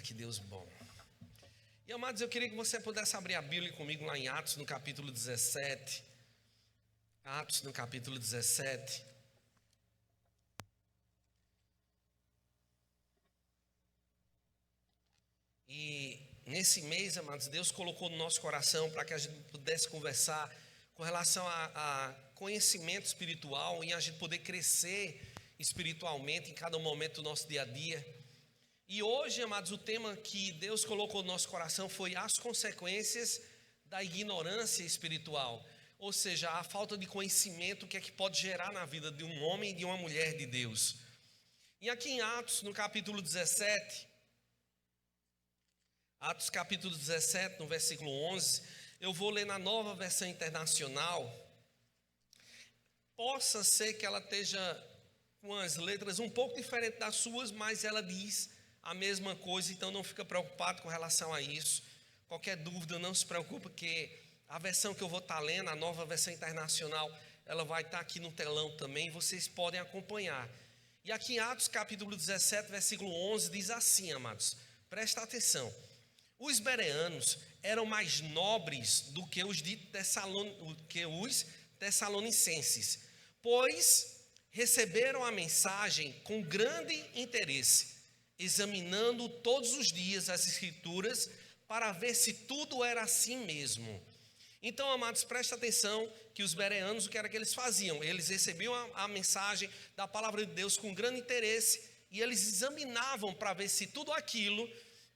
que Deus bom. E amados, eu queria que você pudesse abrir a Bíblia comigo lá em Atos, no capítulo 17. Atos, no capítulo 17. E nesse mês, amados, Deus colocou no nosso coração para que a gente pudesse conversar com relação a conhecimento espiritual e a gente poder crescer espiritualmente em cada momento do nosso dia a dia. E hoje, amados, o tema que Deus colocou no nosso coração foi as consequências da ignorância espiritual. Ou seja, a falta de conhecimento, o que é que pode gerar na vida de um homem e de uma mulher de Deus. E aqui em Atos, no capítulo 17, Atos capítulo 17, no versículo 11, eu vou ler na Nova Versão Internacional. Possa ser que ela esteja com as letras um pouco diferentes das suas, mas ela diz a mesma coisa, então não fica preocupado com relação a isso. Qualquer dúvida, não se preocupe, porque a versão que eu vou estar lendo, a Nova Versão Internacional, ela vai estar aqui no telão também, vocês podem acompanhar. E aqui em Atos capítulo 17, versículo 11, diz assim, amados, presta atenção. Os bereanos eram mais nobres do que os tessalonicenses, pois receberam a mensagem com grande interesse, examinando todos os dias as Escrituras para ver se tudo era assim mesmo. Então, amados, presta atenção que os bereanos, o que era que eles faziam? Eles recebiam a mensagem da palavra de Deus com grande interesse e eles examinavam para ver se tudo aquilo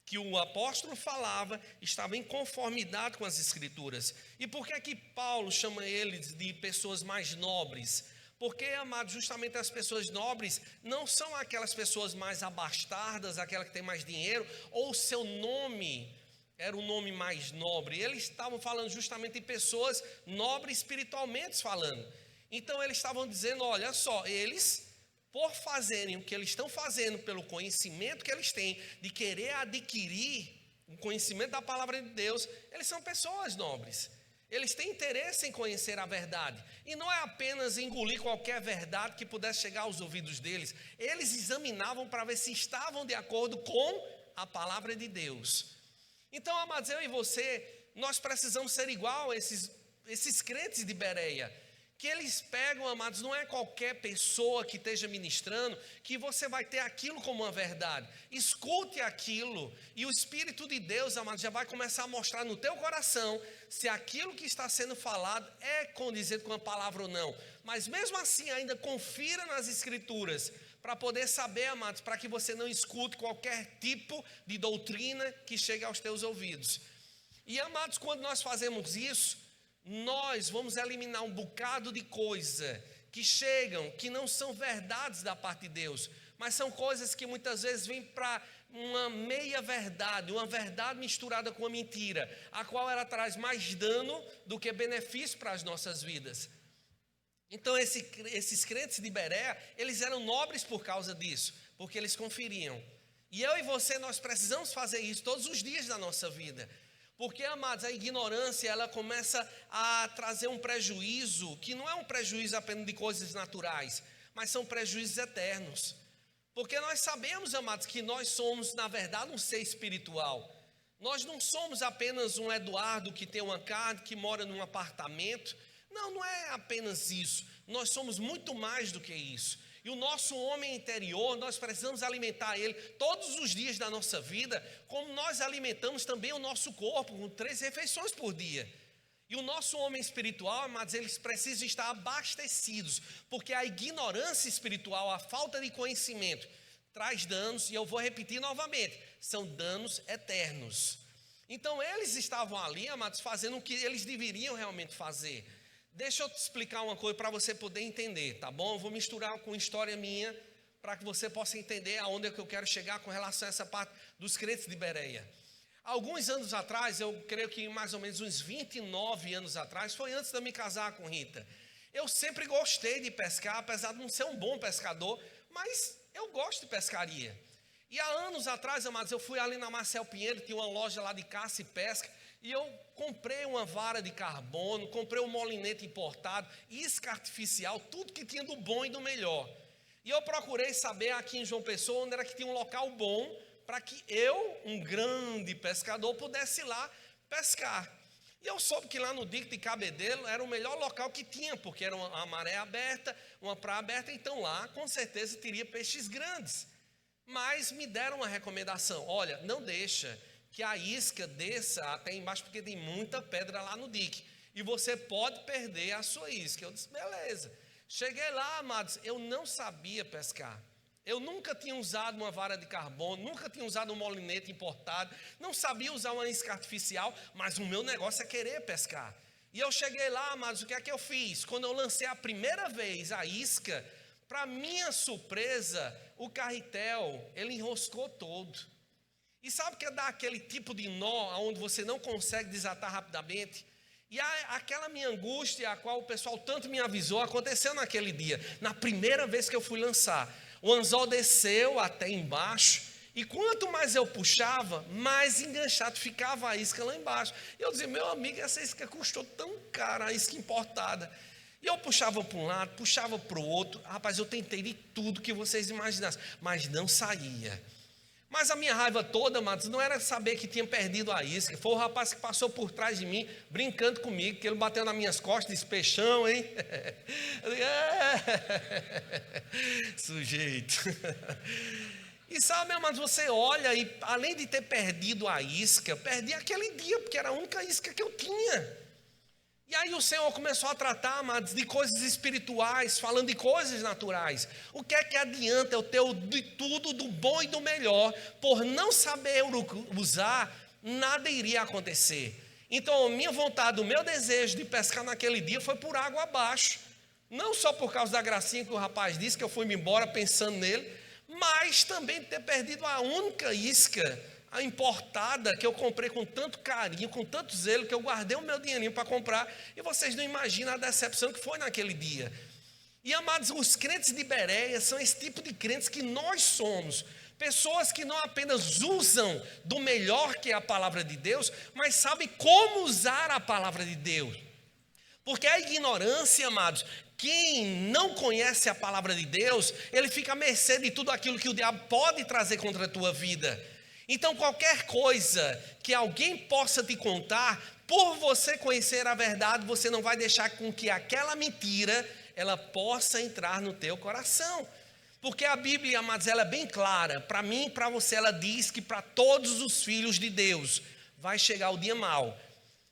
que o apóstolo falava estava em conformidade com as Escrituras. E por que Paulo chama eles de pessoas mais nobres? Porque, amados, justamente as pessoas nobres não são aquelas pessoas mais abastardas, aquelas que têm mais dinheiro, ou o seu nome era o nome mais nobre. Eles estavam falando justamente de pessoas nobres espiritualmente falando. Então eles estavam dizendo, olha só, eles, por fazerem o que eles estão fazendo, pelo conhecimento que eles têm, de querer adquirir o conhecimento da palavra de Deus, eles são pessoas nobres. Eles têm interesse em conhecer a verdade. E não é apenas engolir qualquer verdade que pudesse chegar aos ouvidos deles. Eles examinavam para ver se estavam de acordo com a palavra de Deus. Então, amados, eu e você, nós precisamos ser igual a esses crentes de Bereia. Que eles pegam, amados, não é qualquer pessoa que esteja ministrando que você vai ter aquilo como uma verdade. Escute aquilo e o Espírito de Deus, amados, já vai começar a mostrar no teu coração se aquilo que está sendo falado é condizente com a palavra ou não. Mas mesmo assim ainda confira nas Escrituras para poder saber, amados, para que você não escute qualquer tipo de doutrina que chegue aos teus ouvidos. E, amados, quando nós fazemos isso, nós vamos eliminar um bocado de coisa que chegam, que não são verdades da parte de Deus, mas são coisas que muitas vezes vêm para uma meia verdade, uma verdade misturada com a mentira, a qual ela traz mais dano do que benefício para as nossas vidas. Então esses crentes de Bereia, eles eram nobres por causa disso, porque eles conferiam. E eu e você, nós precisamos fazer isso todos os dias da nossa vida. Porque, amados, a ignorância, ela começa a trazer um prejuízo, que não é um prejuízo apenas de coisas naturais, mas são prejuízos eternos. Porque nós sabemos, amados, que nós somos, na verdade, um ser espiritual. Nós não somos apenas um Eduardo que tem uma casa, que mora num apartamento. Não, não é apenas isso. Nós somos muito mais do que isso. E o nosso homem interior, nós precisamos alimentar ele todos os dias da nossa vida, como nós alimentamos também o nosso corpo, com 3 refeições por dia. E o nosso homem espiritual, amados, eles precisam estar abastecidos, porque a ignorância espiritual, a falta de conhecimento, traz danos, e eu vou repetir novamente, são danos eternos. Então eles estavam ali, amados, fazendo o que eles deveriam realmente fazer. Deixa eu te explicar uma coisa para você poder entender, tá bom? Eu vou misturar com história minha para que você possa entender aonde é que eu quero chegar com relação a essa parte dos crentes de Bereia. Alguns anos atrás, eu creio que mais ou menos uns 29 anos atrás, foi antes de eu me casar com Rita. Eu sempre gostei de pescar, apesar de não ser um bom pescador, mas eu gosto de pescaria. E há anos atrás, amados, eu fui ali na Marcel Pinheiro, tinha uma loja lá de caça e pesca, e eu comprei uma vara de carbono, comprei um molinete importado, isca artificial, tudo que tinha do bom e do melhor. E eu procurei saber aqui em João Pessoa onde era que tinha um local bom para que eu, um grande pescador, pudesse ir lá pescar. E eu soube que lá no dique de Cabedelo era o melhor local que tinha, porque era uma maré aberta, uma praia aberta, então lá com certeza teria peixes grandes. Mas me deram uma recomendação: olha, não deixa que a isca desça até embaixo, porque tem muita pedra lá no dique, e você pode perder a sua isca. Eu disse, beleza. Cheguei lá, amados, eu não sabia pescar. Eu nunca tinha usado uma vara de carbono, nunca tinha usado um molinete importado, não sabia usar uma isca artificial, mas o meu negócio é querer pescar. E eu cheguei lá, amados, o que é que eu fiz? Quando eu lancei a primeira vez a isca, para minha surpresa, o carretel, ele enroscou todo. E sabe que dá aquele tipo de nó, onde você não consegue desatar rapidamente? E aquela minha angústia, a qual o pessoal tanto me avisou, aconteceu naquele dia, na primeira vez que eu fui lançar. O anzol desceu até embaixo, e quanto mais eu puxava, mais enganchado ficava a isca lá embaixo. E eu dizia, meu amigo, essa isca custou tão cara, a isca importada. E eu puxava para um lado, puxava para o outro. Rapaz, eu tentei de tudo que vocês imaginassem, mas não saía. Mas a minha raiva toda, amados, não era saber que tinha perdido a isca. Foi o rapaz que passou por trás de mim, brincando comigo, que ele bateu nas minhas costas, disse, peixão, hein? Eu disse, sujeito. E sabe, amados, você olha e além de ter perdido a isca, perdi aquele dia, porque era a única isca que eu tinha. E aí o Senhor começou a tratar, amados, de coisas espirituais, falando de coisas naturais. O que é que adianta eu ter de tudo, do bom e do melhor, por não saber usar, nada iria acontecer. Então a minha vontade, o meu desejo de pescar naquele dia foi por água abaixo. Não só por causa da gracinha que o rapaz disse, que eu fui-me embora pensando nele, mas também de ter perdido a única isca, a importada, que eu comprei com tanto carinho, com tanto zelo, que eu guardei o meu dinheirinho para comprar, e vocês não imaginam a decepção que foi naquele dia. E amados, os crentes de Bereia são esse tipo de crentes que nós somos, pessoas que não apenas usam do melhor que é a palavra de Deus, mas sabem como usar a palavra de Deus. Porque a ignorância, amados, quem não conhece a palavra de Deus, ele fica à mercê de tudo aquilo que o diabo pode trazer contra a tua vida. Então qualquer coisa que alguém possa te contar, por você conhecer a verdade, você não vai deixar com que aquela mentira, ela possa entrar no teu coração. Porque a Bíblia, amados, ela é bem clara, para mim e para você, ela diz que para todos os filhos de Deus, vai chegar o dia mau.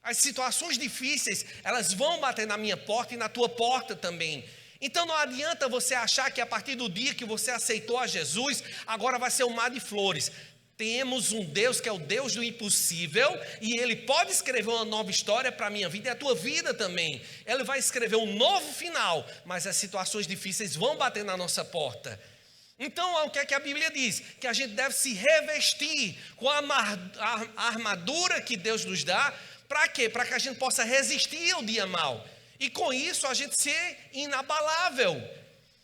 As situações difíceis, elas vão bater na minha porta e na tua porta também. Então não adianta você achar que a partir do dia que você aceitou a Jesus, agora vai ser um mar de flores. Temos um Deus que é o Deus do impossível, e Ele pode escrever uma nova história para a minha vida e a tua vida também. Ele vai escrever um novo final, mas as situações difíceis vão bater na nossa porta. Então o que é que a Bíblia diz? Que a gente deve se revestir com a armadura que Deus nos dá. Para quê? Para que a gente possa resistir ao dia mau, e com isso a gente ser inabalável.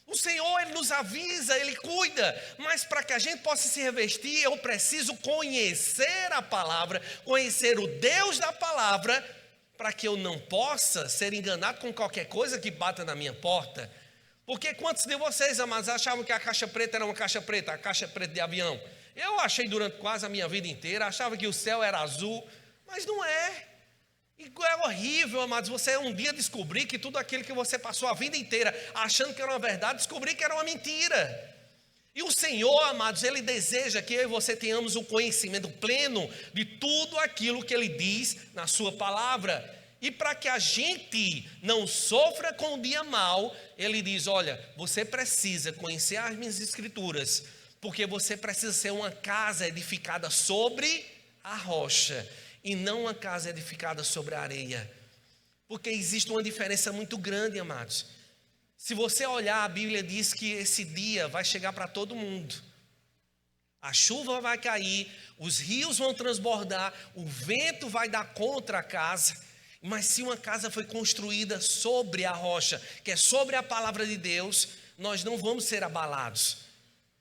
O Senhor, Ele nos avisa, Ele cuida, mas para que a gente possa se revestir, eu preciso conhecer a palavra, conhecer o Deus da palavra, para que eu não possa ser enganado com qualquer coisa que bata na minha porta. Porque quantos de vocês, amados, achavam que a caixa preta era uma caixa preta, a caixa preta de avião? Eu achei durante quase a minha vida inteira, achava que o céu era azul, mas não é. E é horrível, amados, você um dia descobrir que tudo aquilo que você passou a vida inteira achando que era uma verdade, descobrir que era uma mentira. E o Senhor, amados, Ele deseja que eu e você tenhamos o conhecimento pleno de tudo aquilo que Ele diz na sua palavra. E para que a gente não sofra com o dia mau, Ele diz, olha, você precisa conhecer as minhas escrituras, porque você precisa ser uma casa edificada sobre a rocha, e não uma casa edificada sobre a areia. Porque existe uma diferença muito grande, amados. Se você olhar, a Bíblia diz que esse dia vai chegar para todo mundo. A chuva vai cair, os rios vão transbordar, o vento vai dar contra a casa. Mas se uma casa foi construída sobre a rocha, que é sobre a palavra de Deus, nós não vamos ser abalados.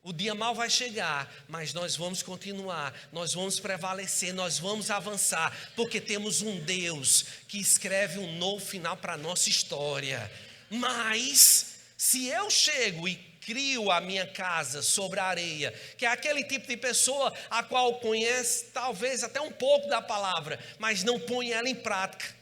O dia mau vai chegar, mas nós vamos continuar, nós vamos prevalecer, nós vamos avançar, porque temos um Deus que escreve um novo final para a nossa história. Mas, se eu chego e crio a minha casa sobre a areia, que é aquele tipo de pessoa a qual conhece talvez até um pouco da palavra, mas não põe ela em prática.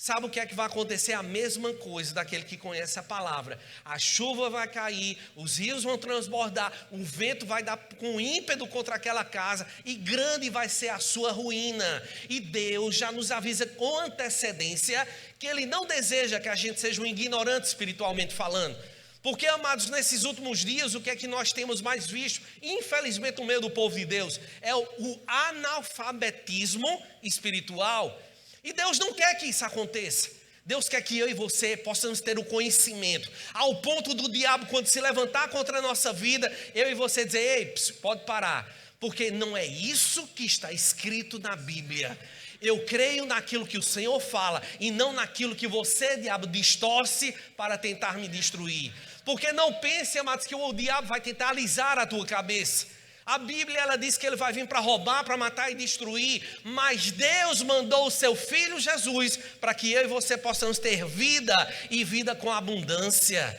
Sabe o que é que vai acontecer? A mesma coisa daquele que conhece a palavra. A chuva vai cair, os rios vão transbordar, o vento vai dar com ímpeto contra aquela casa e grande vai ser a sua ruína. E Deus já nos avisa com antecedência que Ele não deseja que a gente seja um ignorante espiritualmente falando. Porque, amados, nesses últimos dias, o que é que nós temos mais visto, infelizmente no meio do povo de Deus, é o analfabetismo espiritual. E Deus não quer que isso aconteça. Deus quer que eu e você possamos ter o conhecimento, ao ponto do diabo, quando se levantar contra a nossa vida, eu e você dizer: ei, pode parar, porque não é isso que está escrito na Bíblia. Eu creio naquilo que o Senhor fala e não naquilo que você, diabo, distorce para tentar me destruir. Porque não pense, amados, que o diabo vai tentar alisar a tua cabeça. A Bíblia, ela diz que ele vai vir para roubar, para matar e destruir, mas Deus mandou o seu Filho Jesus para que eu e você possamos ter vida e vida com abundância.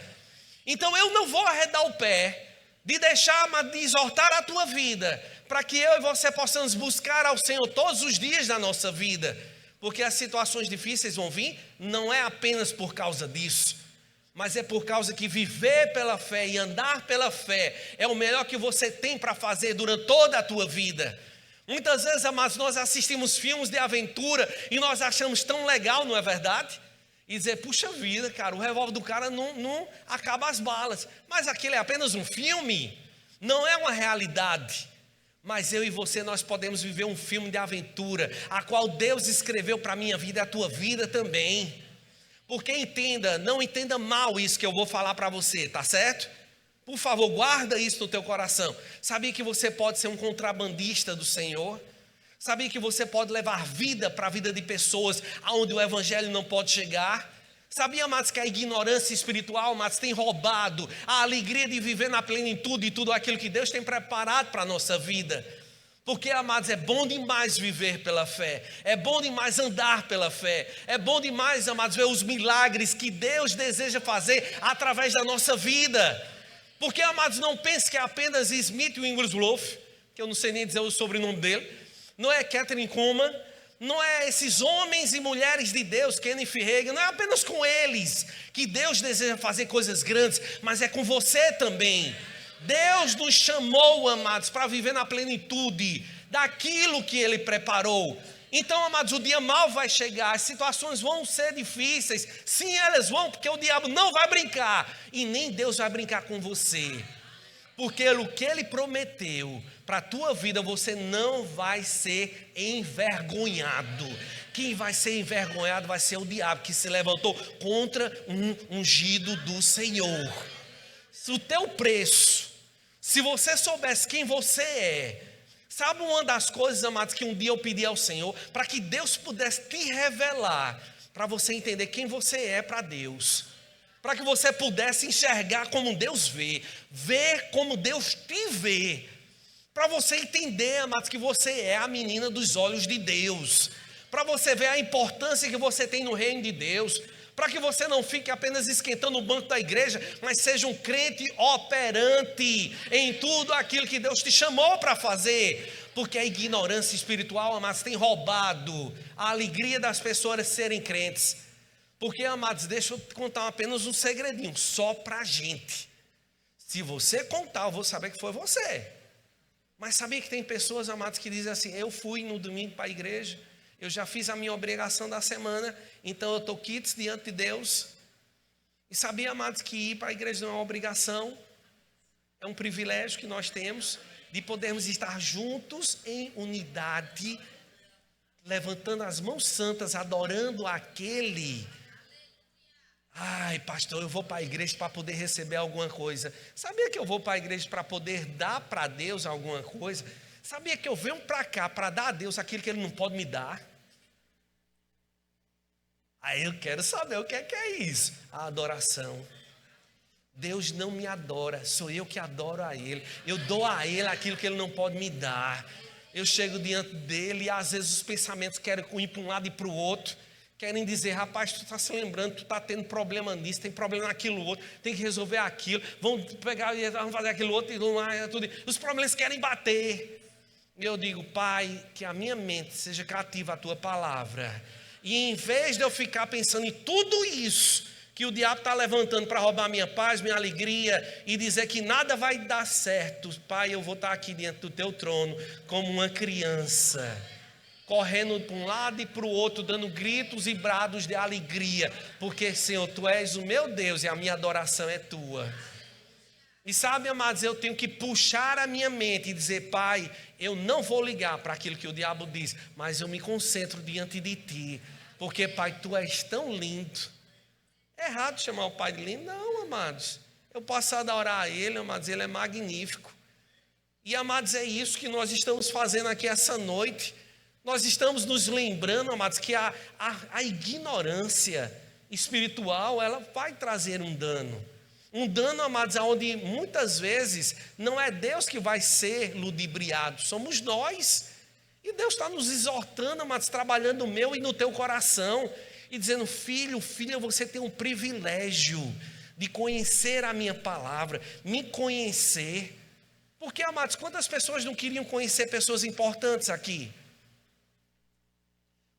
Então eu não vou arredar o pé de deixar, de exortar a tua vida, para que eu e você possamos buscar ao Senhor todos os dias da nossa vida, porque as situações difíceis vão vir, não é apenas por causa disso, mas é por causa que viver pela fé e andar pela fé é o melhor que você tem para fazer durante toda a tua vida. Muitas vezes, amados, nós assistimos filmes de aventura e nós achamos tão legal, não é verdade? E dizer: puxa vida, cara, o revólver do cara não acaba as balas. Mas aquilo é apenas um filme, não é uma realidade. Mas eu e você, nós podemos viver um filme de aventura, a qual Deus escreveu para a minha vida e a tua vida também. Porque entenda, não entenda mal isso que eu vou falar para você, tá certo? Por favor, guarda isso no teu coração. Sabia que você pode ser um contrabandista do Senhor? Sabia que você pode levar vida para a vida de pessoas aonde o evangelho não pode chegar? Sabia, amados, que a ignorância espiritual, amados, tem roubado a alegria de viver na plenitude de tudo aquilo que Deus tem preparado para a nossa vida? Porque, amados, é bom demais viver pela fé, é bom demais andar pela fé, é bom demais, amados, ver os milagres que Deus deseja fazer através da nossa vida. Porque, amados, não pense que é apenas Smith Wigglesworth, que eu não sei nem dizer o sobrenome dele, não é Catherine Kuhlman, não é esses homens e mulheres de Deus, Kenneth Hagin, não é apenas com eles que Deus deseja fazer coisas grandes, mas é com você também. Deus nos chamou, amados, para viver na plenitude daquilo que Ele preparou. Então, amados, o dia mau vai chegar, as situações vão ser difíceis. Sim, elas vão, porque o diabo não vai brincar. E nem Deus vai brincar com você. Porque o que Ele prometeu para a tua vida, você não vai ser envergonhado. Quem vai ser envergonhado vai ser o diabo, que se levantou contra um ungido do Senhor. O teu preço, se você soubesse quem você é, sabe uma das coisas, amados, que um dia eu pedi ao Senhor, para que Deus pudesse te revelar, para você entender quem você é para Deus, para que você pudesse enxergar como Deus vê, ver como Deus te vê, para você entender, amados, que você é a menina dos olhos de Deus, para você ver a importância que você tem no reino de Deus, para que você não fique apenas esquentando o banco da igreja, mas seja um crente operante em tudo aquilo que Deus te chamou para fazer. Porque a ignorância espiritual, amados, tem roubado a alegria das pessoas serem crentes. Porque, amados, deixa eu contar apenas um segredinho, só para a gente. Se você contar, eu vou saber que foi você. Mas sabia que tem pessoas, amados, que dizem assim: eu fui no domingo para a igreja, eu já fiz a minha obrigação da semana, então eu estou quites diante de Deus. E sabia, amados, que ir para a igreja não é uma obrigação, é um privilégio que nós temos de podermos estar juntos em unidade, levantando as mãos santas, adorando aquele. Ai, pastor, eu vou para a igreja para poder receber alguma coisa. Sabia que eu vou para a igreja para poder dar para Deus alguma coisa? Sabia que eu venho para cá para dar a Deus aquilo que Ele não pode me dar? Aí eu quero saber o que é isso. A adoração. Deus não me adora, sou eu que adoro a Ele. Eu dou a Ele aquilo que Ele não pode me dar. Eu chego diante dele e às vezes os pensamentos querem ir para um lado e para o outro. querem dizer, rapaz, tu está se lembrando, tu está tendo problema nisso, tem problema naquilo outro, tem que resolver aquilo, vão pegar e vão fazer aquilo outro, e tudo. Os problemas querem bater. E eu digo, Pai, que a minha mente seja cativa à tua palavra. E em vez de eu ficar pensando em tudo isso que o diabo está levantando para roubar minha paz, minha alegria, e dizer que nada vai dar certo, Pai, eu vou estar aqui diante do teu trono como uma criança, correndo para um lado e para o outro, dando gritos e brados de alegria, porque, Senhor, tu és o meu Deus e a minha adoração é tua. E sabe, amados, eu tenho que puxar a minha mente e dizer, Pai, eu não vou ligar para aquilo que o diabo diz, mas eu me concentro diante de ti, porque, Pai, tu és tão lindo. É errado chamar o Pai de lindo? Não, amados. Eu posso adorar a Ele, amados, Ele é magnífico. E, amados, é isso que nós estamos fazendo aqui essa noite. Nós estamos nos lembrando, amados, que a ignorância espiritual, ela vai trazer um dano. Um dano, amados, onde muitas vezes não é Deus que vai ser ludibriado, somos nós. E Deus está nos exortando, amados, trabalhando no meu e no teu coração, e dizendo, filho, filha, você tem um privilégio de conhecer a minha palavra, me conhecer. Porque, amados, quantas pessoas não queriam conhecer pessoas importantes aqui?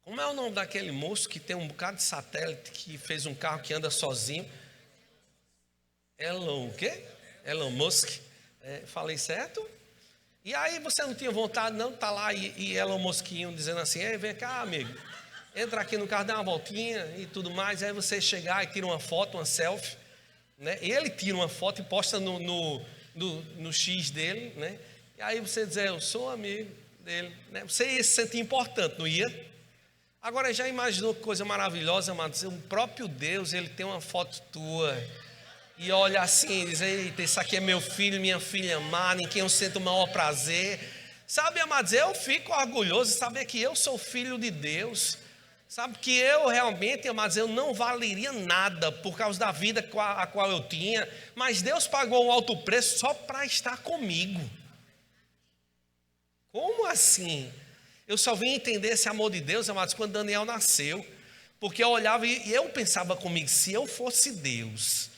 Como é o nome daquele moço que tem um bocado de satélite, que fez um carro que anda sozinho? Elon Musk. Falei certo? E aí você não tinha vontade não? Tá lá e Elon Musquinho dizendo assim, vem cá, amigo, entra aqui no carro, dá uma voltinha e tudo mais. Aí você chegar e tira uma foto, uma selfie, né? Ele tira uma foto e posta no X dele, né? E aí você diz, eu sou amigo dele, né? Você ia se sentir importante, não ia? Agora já imaginou que coisa maravilhosa, amados? O próprio Deus, Ele tem uma foto tua e olha assim e diz, eita, isso aqui é meu filho, minha filha amada, em quem eu sinto o maior prazer. Sabe, amados, eu fico orgulhoso de saber que eu sou filho de Deus. Sabe que eu realmente, amados, eu não valeria nada por causa da vida a qual eu tinha, mas Deus pagou um alto preço só para estar comigo. Como assim? Eu só vim entender esse amor de Deus, amados, quando Daniel nasceu, porque eu olhava e eu pensava comigo, se eu fosse Deus,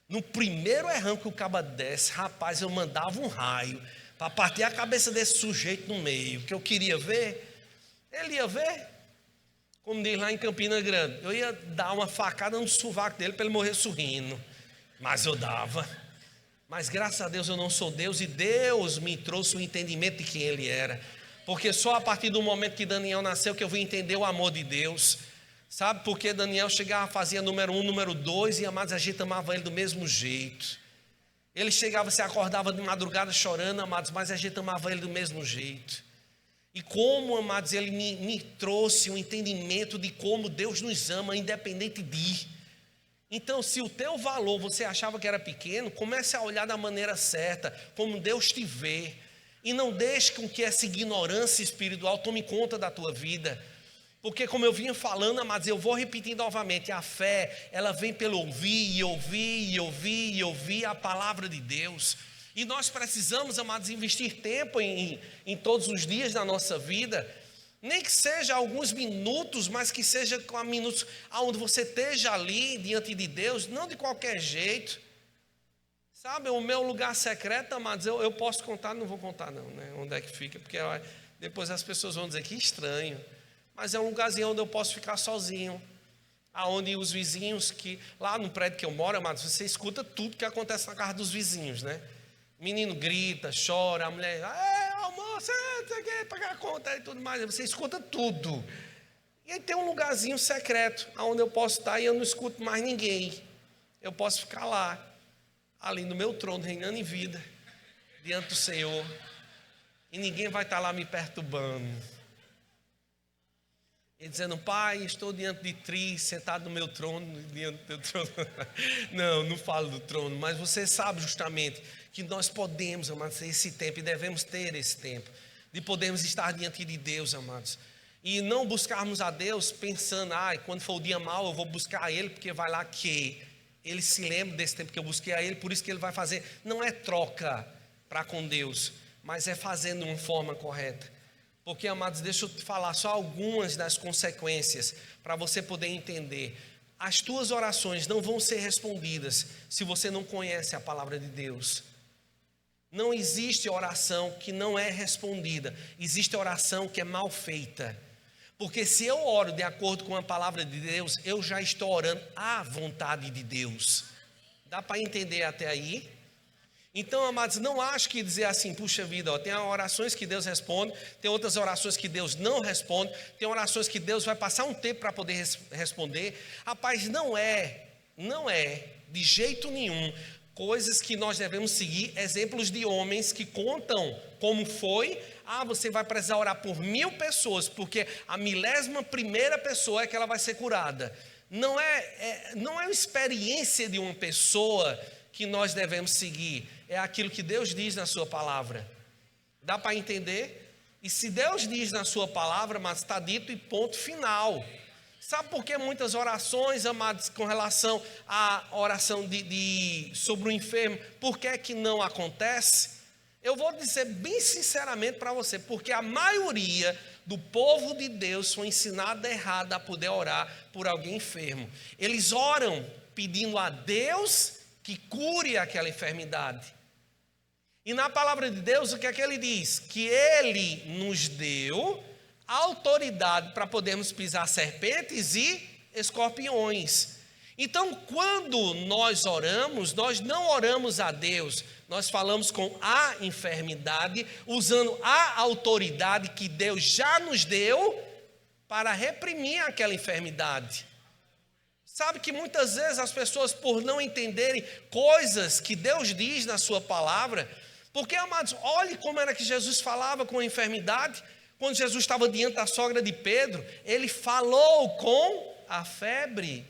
no primeiro errão que o caba desse, rapaz, eu mandava um raio para partir a cabeça desse sujeito no meio, que eu queria ver, ele ia ver. Como diz lá em Campina Grande, eu ia dar uma facada no sovaco dele para ele morrer sorrindo, mas eu dava. Mas graças a Deus eu não sou Deus, e Deus me trouxe o entendimento de quem Ele era, porque só a partir do momento que Daniel nasceu que eu vim entender o amor de Deus. Sabe, porque Daniel chegava, fazia número 1, número 2, e amados, a gente amava ele do mesmo jeito. Ele chegava, se acordava de madrugada chorando, amados, mas a gente amava ele do mesmo jeito. E como, amados, ele me trouxe um entendimento de como Deus nos ama, independente de. Então, se o teu valor você achava que era pequeno, comece a olhar da maneira certa, como Deus te vê. E não deixe com que essa ignorância espiritual tome conta da tua vida. Porque, como eu vinha falando, amados, eu vou repetir novamente, a fé, ela vem pelo ouvir e ouvir e ouvir e ouvir a palavra de Deus. E nós precisamos, amados, investir tempo em todos os dias da nossa vida, nem que seja alguns minutos, mas que seja com minutos onde você esteja ali diante de Deus, não de qualquer jeito. Sabe, o meu lugar secreto, amados, eu posso contar, não vou contar não, né? Onde é que fica, porque depois as pessoas vão dizer que estranho. Mas é um lugarzinho onde eu posso ficar sozinho, aonde os vizinhos que, lá no prédio que eu moro, amados, você escuta tudo que acontece na casa dos vizinhos, né? Menino grita, chora, a mulher, almoço, você quer pagar a conta e tudo mais, você escuta tudo. E aí tem um lugarzinho secreto, onde eu posso estar e eu não escuto mais ninguém. Eu posso ficar lá, ali no meu trono, reinando em vida, diante do Senhor, e ninguém vai estar lá me perturbando. E dizendo, Pai, estou diante de ti, sentado no meu trono, diante do teu trono. Não falo do trono, mas você sabe justamente que nós podemos, amados, ter esse tempo, e devemos ter esse tempo, de podermos estar diante de Deus, amados. E não buscarmos a Deus pensando, quando for o dia mau eu vou buscar a Ele, porque vai lá que Ele se lembra desse tempo que eu busquei a Ele, por isso que Ele vai fazer. Não é troca para com Deus, mas é fazendo de uma forma correta. Porque, amados, deixa eu te falar só algumas das consequências para você poder entender. As tuas orações não vão ser respondidas se você não conhece a palavra de Deus. Não existe oração que não é respondida. Existe oração que é mal feita. Porque se eu oro de acordo com a palavra de Deus, eu já estou orando à vontade de Deus. Dá para entender até aí? Então, amados, não acho que dizer assim, puxa vida, ó, tem orações que Deus responde, tem outras orações que Deus não responde, tem orações que Deus vai passar um tempo para poder responder. Rapaz, não é de jeito nenhum coisas que nós devemos seguir, exemplos de homens que contam como foi. Você vai precisar orar por 1000 pessoas, porque a 1001ª pessoa é que ela vai ser curada. Não é a experiência de uma pessoa que nós devemos seguir, é aquilo que Deus diz na sua palavra. Dá para entender? E se Deus diz na sua palavra, mas está dito e ponto final. Sabe por que muitas orações, amados, com relação à oração sobre o enfermo, por que é que não acontece? Eu vou dizer bem sinceramente para você, porque a maioria do povo de Deus foi ensinada errada a poder orar por alguém enfermo. Eles oram pedindo a Deus que cure aquela enfermidade. E na palavra de Deus, o que é que ele diz? Que ele nos deu autoridade para podermos pisar serpentes e escorpiões. Então, quando nós oramos, nós não oramos a Deus, nós falamos com a enfermidade, usando a autoridade que Deus já nos deu para reprimir aquela enfermidade. Sabe que muitas vezes as pessoas, por não entenderem coisas que Deus diz na sua palavra, porque, amados, olhe como era que Jesus falava com a enfermidade. Quando Jesus estava diante da sogra de Pedro, ele falou com a febre.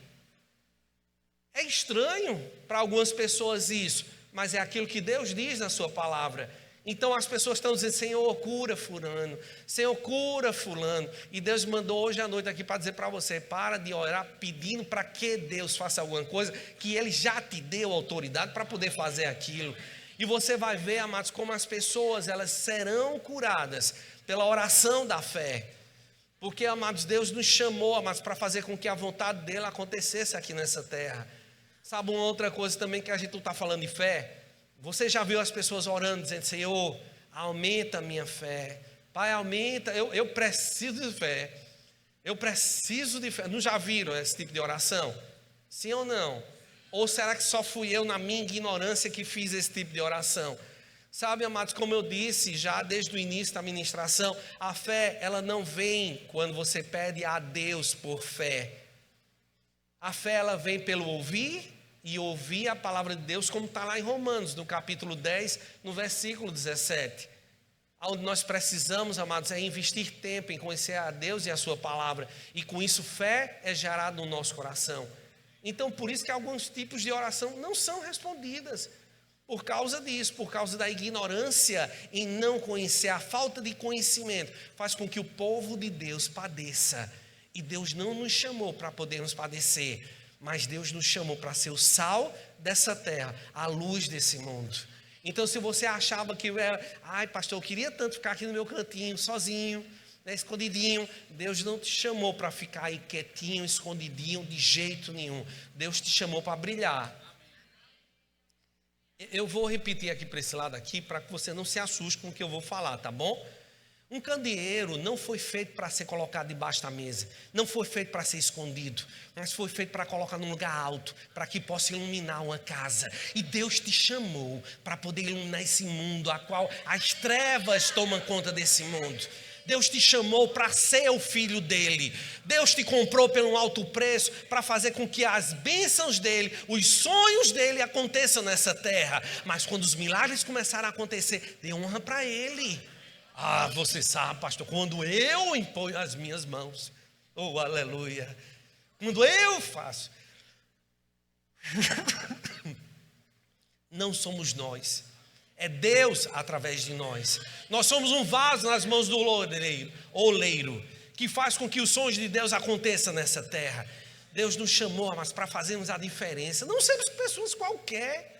É estranho para algumas pessoas isso, mas é aquilo que Deus diz na sua palavra. Então as pessoas estão dizendo, Senhor, cura fulano, Senhor, cura fulano. E Deus mandou hoje à noite aqui para dizer para você, para de orar pedindo para que Deus faça alguma coisa, que Ele já te deu autoridade para poder fazer aquilo. E você vai ver, amados, como as pessoas, elas serão curadas pela oração da fé. Porque, amados, Deus nos chamou, amados, para fazer com que a vontade dele acontecesse aqui nessa terra. Sabe uma outra coisa também que a gente não está falando de fé? Você já viu as pessoas orando, dizendo, Senhor, aumenta a minha fé. Pai, aumenta, eu preciso de fé. Eu preciso de fé. Não já viram esse tipo de oração? Sim ou não? Ou será que só fui eu, na minha ignorância, que fiz esse tipo de oração? Sabe, amados, como eu disse já desde o início da ministração, a fé, ela não vem quando você pede a Deus por fé. A fé, ela vem pelo ouvir e ouvir a palavra de Deus, como está lá em Romanos, no capítulo 10, no versículo 17. Onde nós precisamos, amados, é investir tempo em conhecer a Deus e a sua palavra. E com isso, fé é gerada no nosso coração. Então, por isso que alguns tipos de oração não são respondidas. Por causa disso, por causa da ignorância em não conhecer, a falta de conhecimento, faz com que o povo de Deus padeça. E Deus não nos chamou para podermos padecer, mas Deus nos chamou para ser o sal dessa terra, a luz desse mundo. Então, se você achava que pastor, eu queria tanto ficar aqui no meu cantinho, sozinho, escondidinho, Deus não te chamou para ficar aí quietinho, escondidinho, de jeito nenhum. Deus te chamou para brilhar. Eu vou repetir aqui para esse lado aqui, para que você não se assuste com o que eu vou falar, tá bom? Um candeeiro não foi feito para ser colocado debaixo da mesa, não foi feito para ser escondido, mas foi feito para colocar num lugar alto, para que possa iluminar uma casa. E Deus te chamou para poder iluminar esse mundo, a qual as trevas tomam conta desse mundo. Deus te chamou para ser o filho dele. Deus te comprou por um alto preço para fazer com que as bênçãos dele, os sonhos dele aconteçam nessa terra. Mas quando os milagres começaram a acontecer, dê honra para ele. Você sabe, pastor, quando eu imponho as minhas mãos, oh aleluia, quando eu faço, não somos nós. É Deus através de nós. Nós somos um vaso nas mãos do oleiro, que faz com que os sonhos de Deus aconteçam nessa terra. Deus nos chamou, mas para fazermos a diferença. Não sermos pessoas qualquer.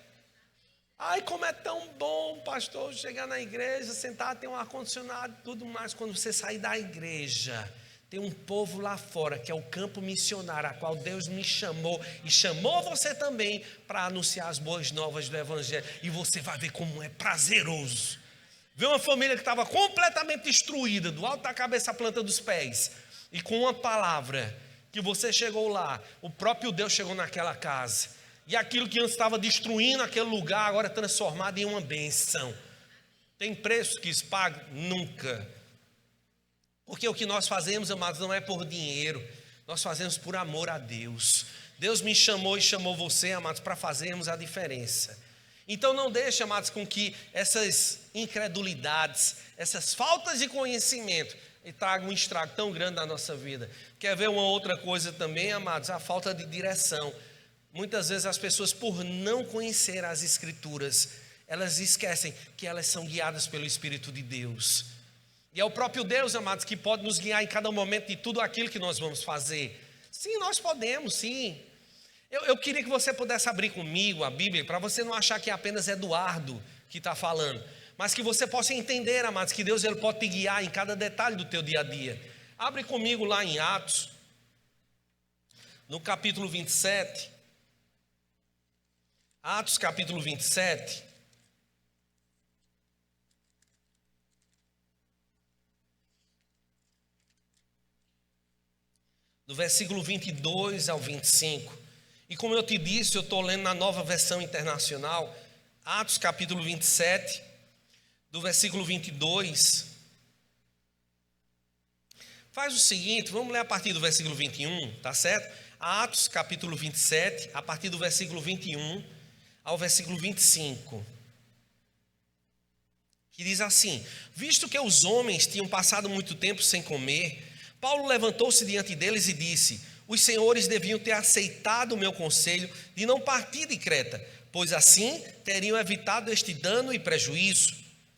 Ai, como é tão bom, pastor, chegar na igreja, sentar, ter um ar-condicionado e tudo mais. Quando você sair da igreja, tem um povo lá fora, que é o campo missionário, a qual Deus me chamou e chamou você também para anunciar as boas novas do Evangelho. E você vai ver como é prazeroso ver uma família que estava completamente destruída, do alto da cabeça à planta dos pés, e com uma palavra que você chegou lá, o próprio Deus chegou naquela casa, e aquilo que antes estava destruindo aquele lugar, agora é transformado em uma bênção. Tem preço que isso paga? Nunca. Porque o que nós fazemos, amados, não é por dinheiro, nós fazemos por amor a Deus. Deus me chamou e chamou você, amados, para fazermos a diferença. Então não deixe, amados, com que essas incredulidades, essas faltas de conhecimento tragam um estrago tão grande na nossa vida. Quer ver uma outra coisa também, amados? A falta de direção. Muitas vezes as pessoas, por não conhecer as Escrituras, elas esquecem que elas são guiadas pelo Espírito de Deus. E é o próprio Deus, amados, que pode nos guiar em cada momento de tudo aquilo que nós vamos fazer. Sim, nós podemos, sim. Eu queria que você pudesse abrir comigo a Bíblia, para você não achar que é apenas Eduardo que está falando, mas que você possa entender, amados, que Deus ele pode te guiar em cada detalhe do teu dia a dia. Abre comigo lá em Atos, no capítulo 27. Atos capítulo 27. Do versículo 22 ao 25. E como eu te disse, eu estou lendo na Nova Versão Internacional, Atos capítulo 27, do versículo 22. Faz o seguinte, vamos ler a partir do versículo 21, tá certo? Atos capítulo 27, a partir do versículo 21 ao versículo 25. Que diz assim: visto que os homens tinham passado muito tempo sem comer, Paulo levantou-se diante deles e disse: os senhores deviam ter aceitado o meu conselho de não partir de Creta, pois assim teriam evitado este dano e prejuízo.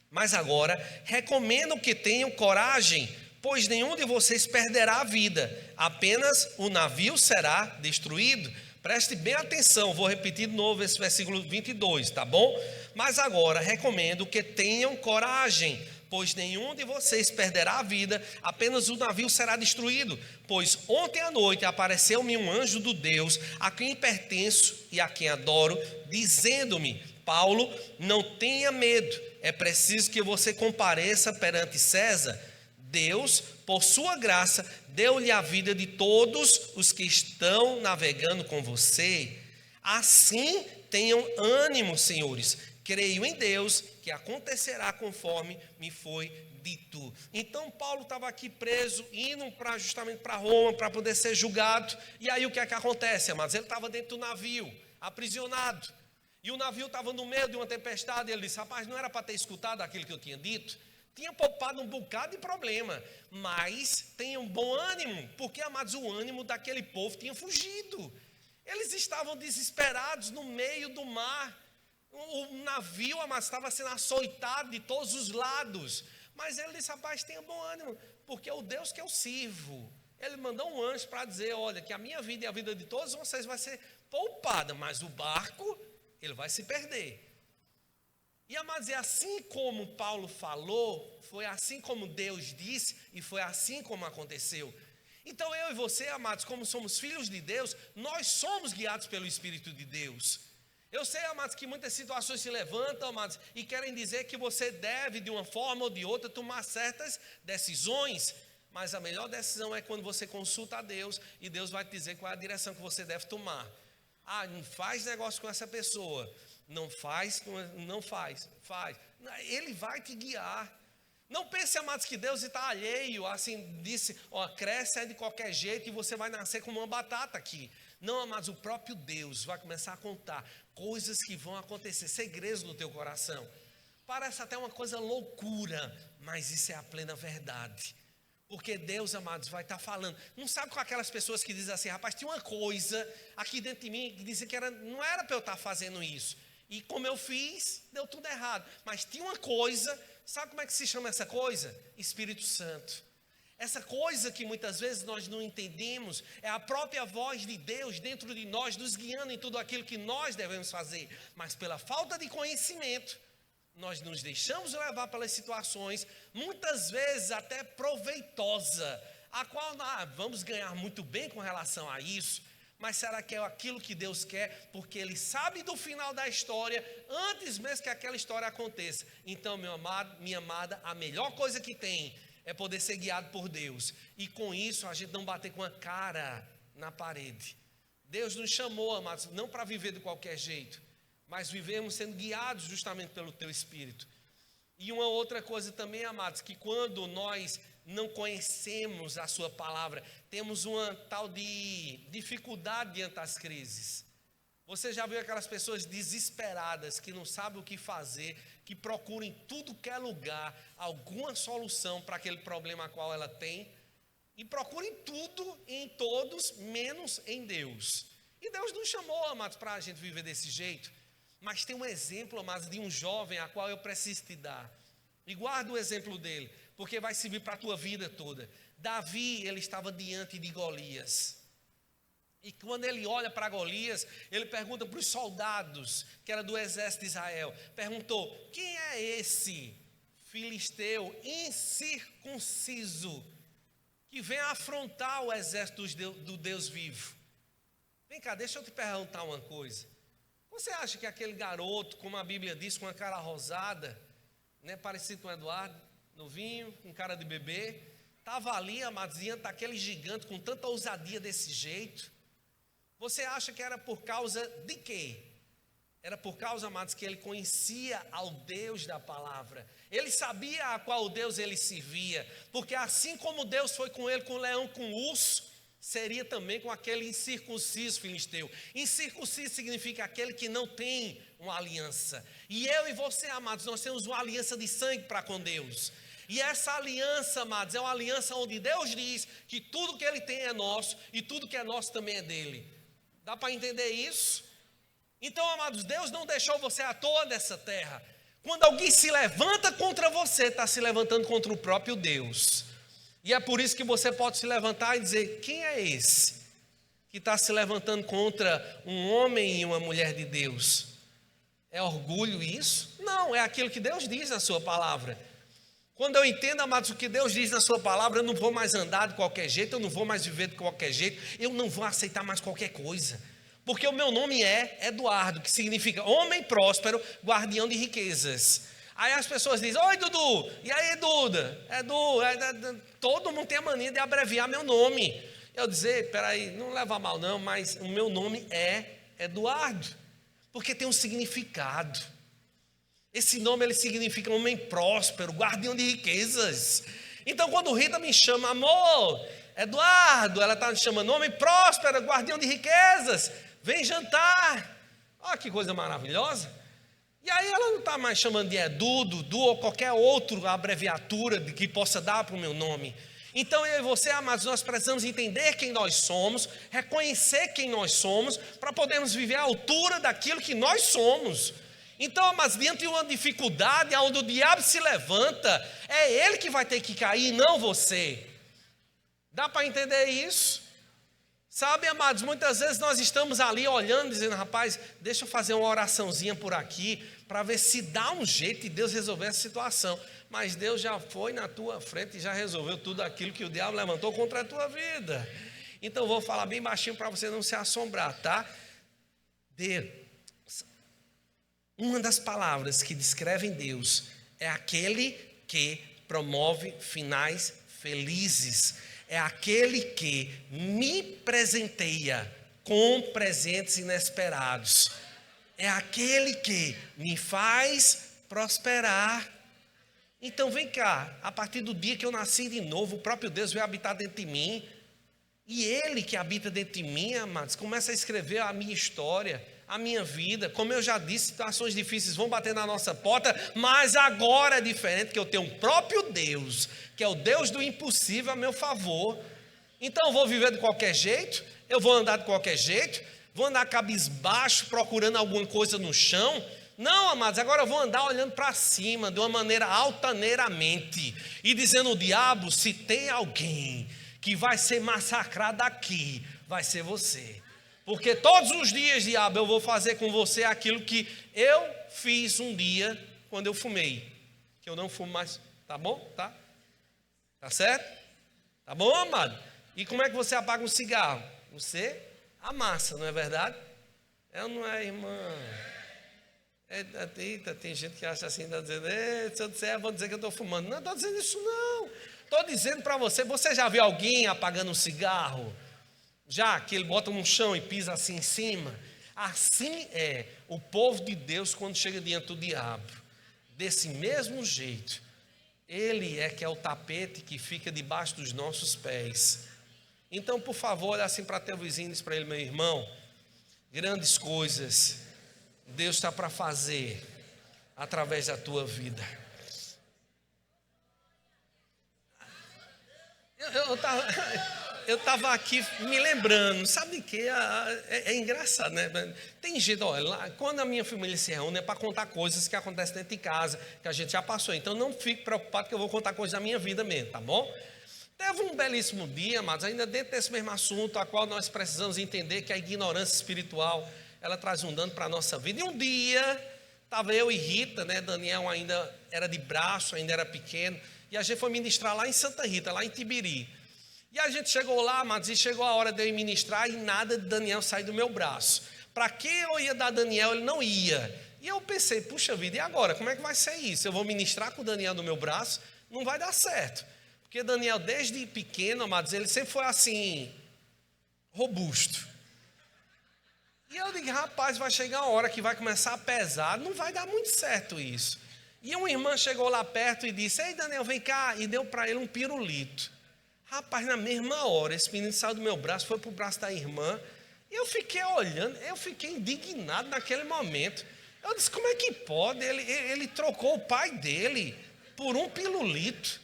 Mas agora recomendo que tenham coragem, pois nenhum de vocês perderá a vida, apenas o navio será destruído. Preste bem atenção, vou repetir de novo esse versículo 22, tá bom? Mas agora recomendo que tenham coragem, pois nenhum de vocês perderá a vida, apenas o navio será destruído. Pois ontem à noite apareceu-me um anjo do Deus, a quem pertenço e a quem adoro, dizendo-me: Paulo, não tenha medo, é preciso que você compareça perante César. Deus, por sua graça, deu-lhe a vida de todos os que estão navegando com você. Assim tenham ânimo, senhores. Creio em Deus que acontecerá conforme me foi dito. Então Paulo estava aqui preso, indo justamente para Roma para poder ser julgado. E aí o que é que acontece, amados? Ele estava dentro do navio, aprisionado. E o navio estava no meio de uma tempestade. E ele disse: rapaz, não era para ter escutado aquilo que eu tinha dito? Tinha poupado um bocado de problema, mas tenham bom ânimo, porque, amados, o ânimo daquele povo tinha fugido. Eles estavam desesperados no meio do mar. O navio, amados, estava sendo açoitado de todos os lados. Mas ele disse: rapaz, tenha bom ânimo, porque o Deus que eu sirvo, ele mandou um anjo para dizer: olha, que a minha vida e a vida de todos vocês vai ser poupada, mas o barco, ele vai se perder. E, amados, é assim como Paulo falou, foi assim como Deus disse, e foi assim como aconteceu. Então eu e você, amados, como somos filhos de Deus, nós somos guiados pelo Espírito de Deus. Eu sei, amados, que muitas situações se levantam, amados, e querem dizer que você deve, de uma forma ou de outra, tomar certas decisões. Mas a melhor decisão é quando você consulta a Deus, e Deus vai te dizer qual é a direção que você deve tomar. Ah, não faz negócio com essa pessoa. Não faz. Ele vai te guiar. Não pense, amados, que Deus está alheio, assim, disse: ó, cresce de qualquer jeito e você vai nascer como uma batata aqui. Não, amados, o próprio Deus vai começar a contar coisas que vão acontecer, segredos no teu coração. Parece até uma coisa loucura, mas isso é a plena verdade. Porque Deus, amados, vai estar falando. Não sabe com aquelas pessoas que dizem assim: rapaz, tinha uma coisa aqui dentro de mim que dizia que não era para eu estar fazendo isso. E como eu fiz, deu tudo errado. Mas tinha uma coisa, sabe como é que se chama essa coisa? Espírito Santo. Essa coisa que muitas vezes nós não entendemos, é a própria voz de Deus dentro de nós, nos guiando em tudo aquilo que nós devemos fazer. Mas pela falta de conhecimento, nós nos deixamos levar pelas situações, muitas vezes até proveitosa, a qual vamos ganhar muito bem com relação a isso. Mas será que é aquilo que Deus quer? Porque Ele sabe do final da história, antes mesmo que aquela história aconteça. Então, meu amado, minha amada, a melhor coisa que tem é poder ser guiado por Deus. E com isso a gente não bater com a cara na parede. Deus nos chamou, amados, não para viver de qualquer jeito, mas vivemos sendo guiados justamente pelo Teu Espírito. E uma outra coisa também, amados, que quando nós não conhecemos a Sua palavra, temos uma tal de dificuldade diante das crises. Você já viu aquelas pessoas desesperadas, que não sabem o que fazer, que procuram em tudo que é lugar alguma solução para aquele problema a qual ela tem, e procuram em tudo e em todos, menos em Deus. E Deus nos chamou, amados, para a gente viver desse jeito. Mas tem um exemplo, amados, de um jovem a qual eu preciso te dar. E guarda o exemplo dele, porque vai servir para a tua vida toda. Davi, ele estava diante de Golias. E quando ele olha para Golias, ele pergunta para os soldados, que era do exército de Israel, perguntou: quem é esse filisteu incircunciso que vem afrontar o exército do Deus vivo? Vem cá, deixa eu te perguntar uma coisa. Você acha que aquele garoto, como a Bíblia diz, com a cara rosada, né, parecido com o Eduardo, novinho, com cara de bebê, estava ali, amados, diante daquele gigante com tanta ousadia desse jeito? Você acha que era por causa de quê? Era por causa, amados, que ele conhecia ao Deus da palavra. Ele sabia a qual Deus ele servia. Porque assim como Deus foi com ele, com o leão, com o urso, seria também com aquele incircunciso filisteu. Incircunciso significa aquele que não tem uma aliança. E eu e você, amados, nós temos uma aliança de sangue para com Deus. E essa aliança, amados, é uma aliança onde Deus diz que tudo que Ele tem é nosso e tudo que é nosso também é dele. Dá para entender isso? Então, amados, Deus não deixou você à toa nessa terra. Quando alguém se levanta contra você, está se levantando contra o próprio Deus. E é por isso que você pode se levantar e dizer: quem é esse que está se levantando contra um homem e uma mulher de Deus? É orgulho isso? Não, é aquilo que Deus diz na sua palavra. Quando eu entendo, amados, o que Deus diz na sua palavra, eu não vou mais andar de qualquer jeito, eu não vou mais viver de qualquer jeito, eu não vou aceitar mais qualquer coisa. Porque o meu nome é Eduardo, que significa homem próspero, guardião de riquezas. Aí as pessoas dizem: oi, Dudu, e aí, Duda? Todo mundo tem a mania de abreviar meu nome. Eu dizer: peraí, não leva mal não, mas o meu nome é Eduardo, porque tem um significado. Esse nome, ele significa homem próspero, guardião de riquezas. Então, quando Rita me chama: amor, Eduardo, ela está me chamando homem próspero, guardião de riquezas, vem jantar. Olha que coisa maravilhosa. E aí ela não está mais chamando de Edu, Dudu ou qualquer outra abreviatura que possa dar para o meu nome. Então eu e você, amados, nós precisamos entender quem nós somos, reconhecer quem nós somos, para podermos viver à altura daquilo que nós somos. Então, mas diante de uma dificuldade, onde o diabo se levanta, é ele que vai ter que cair, não você. Dá para entender isso? Sabe, amados, muitas vezes nós estamos ali olhando, dizendo: rapaz, deixa eu fazer uma oraçãozinha por aqui, para ver se dá um jeito de Deus resolver essa situação. Mas Deus já foi na tua frente e já resolveu tudo aquilo que o diabo levantou contra a tua vida. Então, eu vou falar bem baixinho para você não se assombrar, tá? Uma das palavras que descrevem Deus é aquele que promove finais felizes. É aquele que me presenteia com presentes inesperados. É aquele que me faz prosperar. Então vem cá, a partir do dia que eu nasci de novo, o próprio Deus veio habitar dentro de mim. E Ele que habita dentro de mim, amados, começa a escrever a minha história, a minha vida. Como eu já disse, situações difíceis vão bater na nossa porta, mas agora é diferente, que eu tenho um próprio Deus, que é o Deus do impossível a meu favor. Então eu vou viver de qualquer jeito, eu vou andar de qualquer jeito, vou andar cabisbaixo procurando alguma coisa no chão. Não, amados, agora eu vou andar olhando para cima de uma maneira altaneiramente e dizendo: o diabo, se tem alguém que vai ser massacrado aqui, vai ser você. Porque todos os dias, diabo, eu vou fazer com você aquilo que eu fiz um dia quando eu fumei. Que eu não fumo mais, tá bom? Tá certo? Tá bom, amado? E como é que você apaga um cigarro? Você amassa, não é verdade? É ou não é, irmã? Eita, tem gente que acha assim, está dizendo: se eu disser, vão dizer que eu estou fumando. Não estou dizendo isso não. Estou dizendo para você já viu alguém apagando um cigarro? Já que ele bota no chão e pisa assim em cima? Assim é o povo de Deus quando chega diante do diabo. Desse mesmo jeito, ele é que é o tapete que fica debaixo dos nossos pés. Então, por favor, olha assim para teu vizinho e diz para ele: meu irmão, grandes coisas Deus está para fazer através da tua vida. Eu estava aqui me lembrando, sabe de quê? É engraçado, né? Tem gente, olha, lá, quando a minha família se reúne é para contar coisas que acontecem dentro de casa, que a gente já passou. Então não fique preocupado que eu vou contar coisas da minha vida mesmo, tá bom? Teve um belíssimo dia, mas ainda dentro desse mesmo assunto, a qual nós precisamos entender que a ignorância espiritual, ela traz um dano para a nossa vida. E um dia, estava eu e Rita, né? Daniel ainda era de braço, ainda era pequeno, e a gente foi ministrar lá em Santa Rita, lá em Tibiri. E a gente chegou lá, mas e chegou a hora de eu ministrar e nada de Daniel sair do meu braço. Para que eu ia dar Daniel, ele não ia. E eu pensei: puxa vida, e agora? Como é que vai ser isso? Eu vou ministrar com o Daniel no meu braço? Não vai dar certo. Porque Daniel, desde pequeno, amados, ele sempre foi assim, robusto. E eu digo: rapaz, vai chegar uma hora que vai começar a pesar, não vai dar muito certo isso. E uma irmã chegou lá perto e disse: ei, Daniel, vem cá, e deu para ele um pirulito. Rapaz, na mesma hora, esse menino saiu do meu braço, foi para o braço da irmã, e eu fiquei olhando, eu fiquei indignado naquele momento. Eu disse: como é que pode? Ele trocou o pai dele por um pirulito.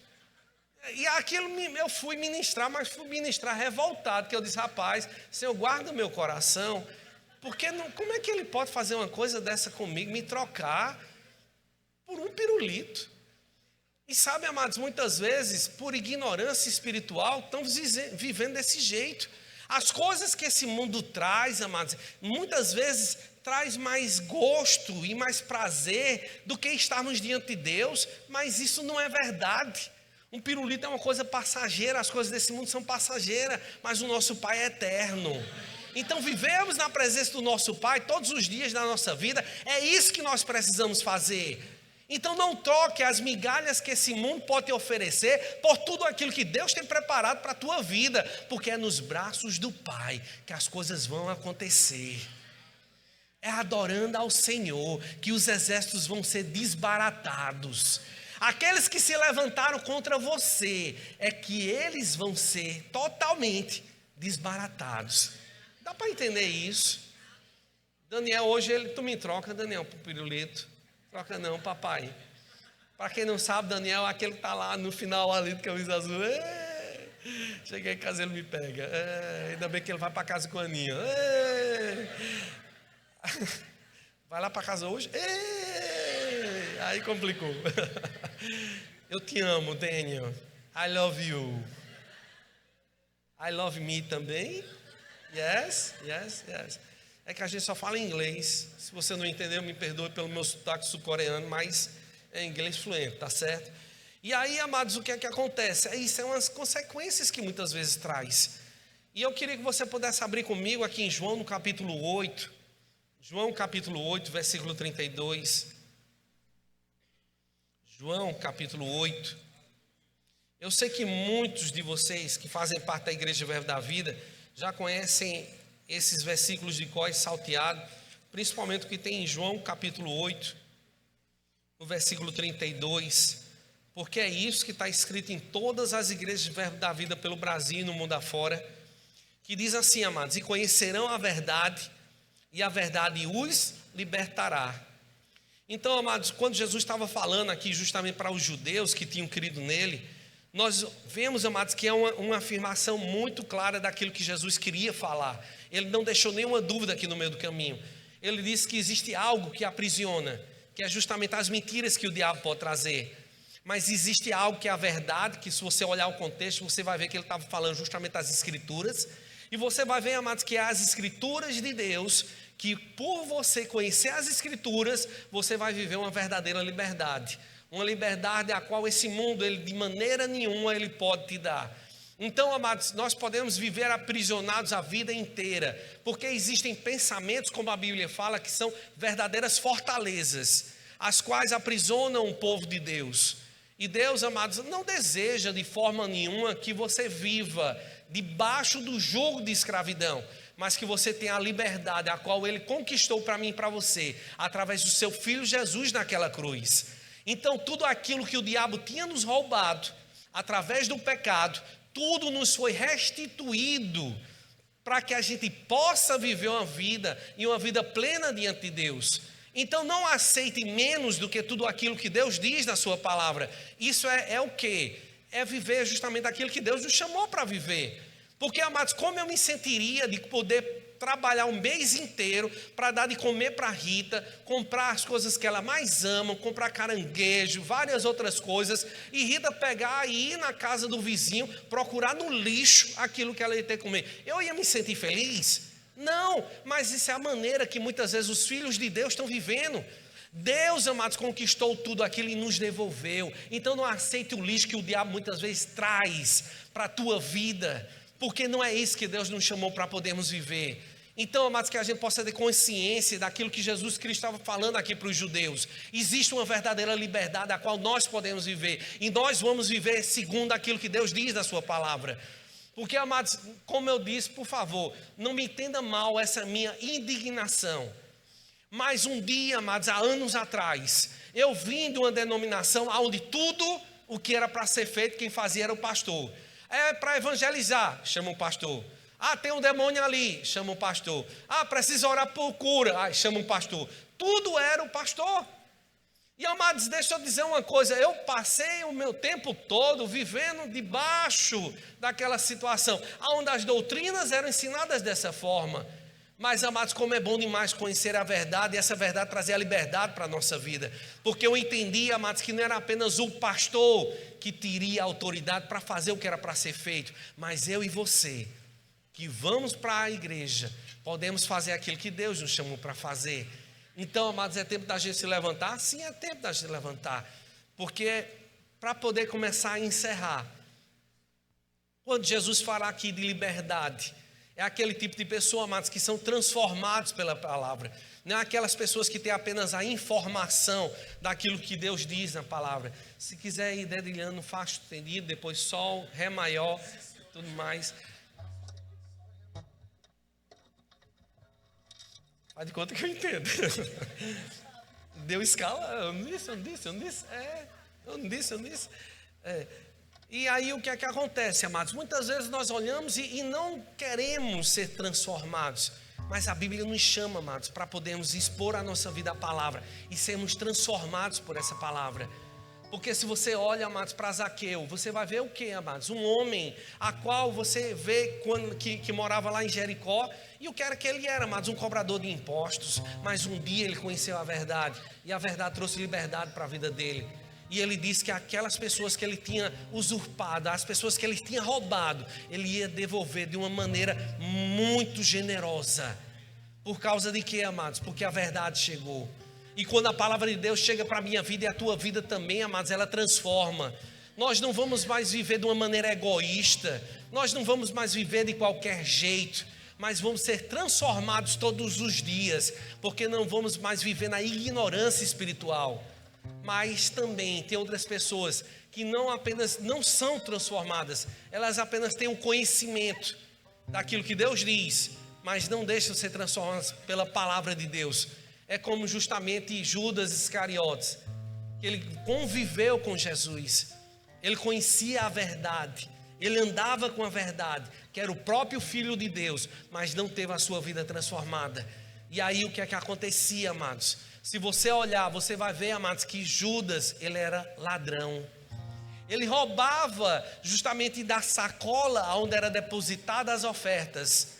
E aquilo eu fui ministrar, mas fui ministrar revoltado, que eu disse: rapaz, Senhor, guarda o meu coração, porque como é que ele pode fazer uma coisa dessa comigo, me trocar por um pirulito? E sabe, amados, muitas vezes, por ignorância espiritual, estamos vivendo desse jeito. As coisas que esse mundo traz, amados, muitas vezes traz mais gosto e mais prazer do que estarmos diante de Deus, mas isso não é verdade. Um pirulito é uma coisa passageira, as coisas desse mundo são passageiras, mas o nosso Pai é eterno. Então vivemos na presença do nosso Pai todos os dias da nossa vida, é isso que nós precisamos fazer. Então não troque as migalhas que esse mundo pode te oferecer por tudo aquilo que Deus tem preparado para a tua vida, porque é nos braços do Pai que as coisas vão acontecer. É adorando ao Senhor que os exércitos vão ser desbaratados. Aqueles que se levantaram contra você, é que eles vão ser totalmente desbaratados. Dá para entender isso? Daniel, hoje tu me troca, Daniel, por pirulito. Troca não, papai. Para quem não sabe, Daniel é aquele que está lá no final ali do camisa azul. Cheguei em casa, ele me pega. Ainda bem que ele vai para casa com a Aninha. Vai lá para casa hoje? Aí complicou. Eu te amo, Daniel. I love you. I love me também. Yes, yes, yes. É que a gente só fala em inglês. Se você não entendeu, me perdoe pelo meu sotaque sul-coreano, mas é inglês fluente, tá certo? E aí, amados, o que é que acontece? Isso é umas consequências que muitas vezes traz. E eu queria que você pudesse abrir comigo aqui em João, no capítulo 8. João, capítulo 8, versículo 32. João, capítulo 8. Eu sei que muitos de vocês que fazem parte da Igreja Verbo da Vida já conhecem esses versículos de cor salteado, principalmente o que tem em João capítulo 8, no versículo 32, porque é isso que está escrito em todas as igrejas de Verbo da Vida pelo Brasil e no mundo afora, que diz assim, amados: e conhecerão a verdade, e a verdade os libertará. Então, amados, quando Jesus estava falando aqui justamente para os judeus que tinham crido nele, nós vemos, amados, que é uma afirmação muito clara daquilo que Jesus queria falar. Ele não deixou nenhuma dúvida aqui no meio do caminho. ele disse que existe algo que aprisiona, que é justamente as mentiras que o diabo pode trazer. Mas existe algo que é a verdade, que se você olhar o contexto, você vai ver que ele estava falando justamente das Escrituras. E você vai ver, amados, que é as Escrituras de Deus, que por você conhecer as Escrituras, você vai viver uma verdadeira liberdade. Uma liberdade a qual esse mundo, ele, de maneira nenhuma, ele pode te dar. Então, amados, nós podemos viver aprisionados a vida inteira, porque existem pensamentos, como a Bíblia fala, que são verdadeiras fortalezas, as quais aprisionam o povo de Deus. E Deus, amados, não deseja de forma nenhuma que você viva debaixo do jugo de escravidão, mas que você tenha a liberdade a qual Ele conquistou para mim e para você, através do seu Filho Jesus naquela cruz. Então tudo aquilo que o diabo tinha nos roubado, através do pecado, tudo nos foi restituído, para que a gente possa viver uma vida, e uma vida plena diante de Deus. Então não aceite menos do que tudo aquilo que Deus diz na sua palavra. Isso é o quê? É viver justamente aquilo que Deus nos chamou para viver. Porque, amados, como eu me sentiria de poder trabalhar um mês inteiro para dar de comer para a Rita, comprar as coisas que ela mais ama, comprar caranguejo, várias outras coisas, e Rita pegar e ir na casa do vizinho, procurar no lixo aquilo que ela ia ter que comer. Eu ia me sentir feliz? Não, mas isso é a maneira que muitas vezes os filhos de Deus estão vivendo. Deus, amados, conquistou tudo aquilo e nos devolveu. Então não aceite o lixo que o diabo muitas vezes traz para a tua vida, porque não é isso que Deus nos chamou para podermos viver. Então, amados, que a gente possa ter consciência daquilo que Jesus Cristo estava falando aqui para os judeus. Existe uma verdadeira liberdade a qual nós podemos viver, e nós vamos viver segundo aquilo que Deus diz na sua palavra. Porque, amados, como eu disse, por favor, não me entenda mal essa minha indignação. Mas um dia, amados, há anos atrás, eu vim de uma denominação onde tudo o que era para ser feito, quem fazia era o pastor. É para evangelizar, chama o pastor. Ah, tem um demônio ali, chama o pastor. Ah, precisa orar por cura, chama o pastor. Tudo era o pastor. E, amados, deixa eu dizer uma coisa, eu passei o meu tempo todo vivendo debaixo daquela situação, onde as doutrinas eram ensinadas dessa forma. Mas, amados, como é bom demais conhecer a verdade, e essa verdade trazer a liberdade para a nossa vida. Porque eu entendi, amados, que não era apenas o pastor que teria autoridade para fazer o que era para ser feito, mas eu e você, que vamos para a igreja, podemos fazer aquilo que Deus nos chamou para fazer. Então, amados, é tempo da gente se levantar? Sim, é tempo da gente se levantar. Porque, para poder começar a encerrar, quando Jesus fala aqui de liberdade, é aquele tipo de pessoa, amados, que são transformados pela palavra. Não é aquelas pessoas que têm apenas a informação daquilo que Deus diz na palavra. Se quiser ir dedilhando, Fá sustenido, depois Sol, Ré maior, tudo mais. Faz de conta que eu entendo. Deu escala, eu não disse. Eu não disse. E aí o que é que acontece, amados? Muitas vezes nós olhamos e não queremos ser transformados. Mas a Bíblia nos chama, amados, para podermos expor a nossa vida à palavra e sermos transformados por essa palavra. Porque se você olha, amados, para Zaqueu, você vai ver o que, amados? Um homem a qual você vê que morava lá em Jericó. E o que era que ele era, amados? Um cobrador de impostos. Mas um dia ele conheceu a verdade. E a verdade trouxe liberdade para a vida dele. E ele disse que aquelas pessoas que ele tinha usurpado, as pessoas que ele tinha roubado, ele ia devolver de uma maneira muito generosa. Por causa de quê, amados? Porque a verdade chegou. E quando a palavra de Deus chega para a minha vida e a tua vida também, amados, ela transforma. Nós não vamos mais viver de uma maneira egoísta. Nós não vamos mais viver de qualquer jeito. Mas vamos ser transformados todos os dias. Porque não vamos mais viver na ignorância espiritual. Mas também tem outras pessoas que não são transformadas. Elas apenas têm um conhecimento daquilo que Deus diz. Mas não deixam de ser transformadas pela palavra de Deus. É como justamente Judas Iscariotes, que ele conviveu com Jesus, ele conhecia a verdade, ele andava com a verdade, que era o próprio Filho de Deus, mas não teve a sua vida transformada. E aí o que é que acontecia, amados? Se você olhar, você vai ver, amados, que Judas, ele era ladrão. Ele roubava justamente da sacola onde era depositada as ofertas.